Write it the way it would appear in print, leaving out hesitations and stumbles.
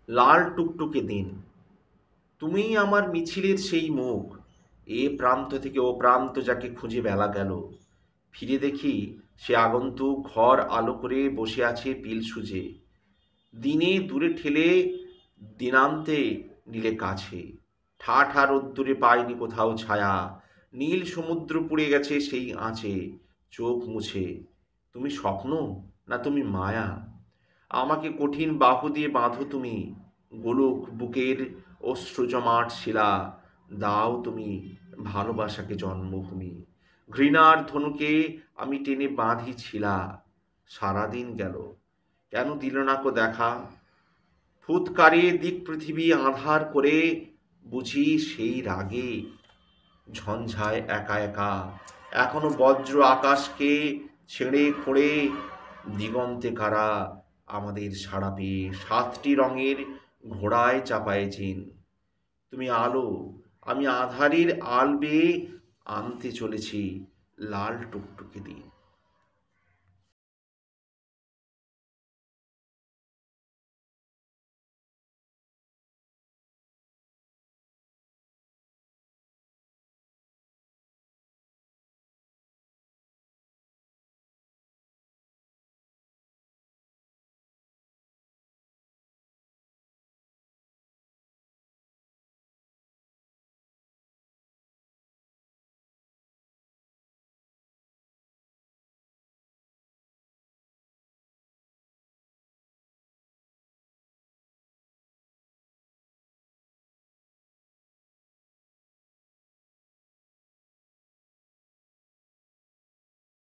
লাল টুকটুকে দিন। তুমিই আমার মিছিলের সেই মুখ, এ প্রান্ত থেকে ও প্রান্ত যাকে খুঁজে বেলা গেল। ফিরে দেখি সে আগন্তুক ঘর আলো করে বসে আছে পিল সুজে। দিনে দূরে ঠেলে, দিনান্তে নীলে কাছে। ঠা ঠা রোদ্দুরে পায়নি কোথাও ছায়া। নীল সমুদ্র পুড়ে গেছে সেই আঁচে। চোখ মুছে, তুমি স্বপ্ন না তুমি মায়া? আমাকে কঠিন বাহু দিয়ে বাঁধো তুমি, গোলক বুকের অশ্রুজমাট শিলা। দাও তুমি ভালোবাসাকে জন্মভূমি। ঘৃণার ধনুকে আমি টেনে বাঁধি ছিলা। সারাদিন গেল, কেন দিল না কো দেখা? ফুৎকারে দিক পৃথিবী আঁধার করে, বুঝি সেই রাগে ঝঞ্ঝায় একা একা। এখনো বজ্র আকাশকে ছেড়ে খুঁড়ে, দিগন্তে কারা আমাদের সাড়া পেয়ে সাতটি রঙের ঘোড়ায় চাপায় জিন। তুমি আলো, আমি আঁধারের আল বেয়ে আনতে চলেছি লাল টুকটুকে দিন।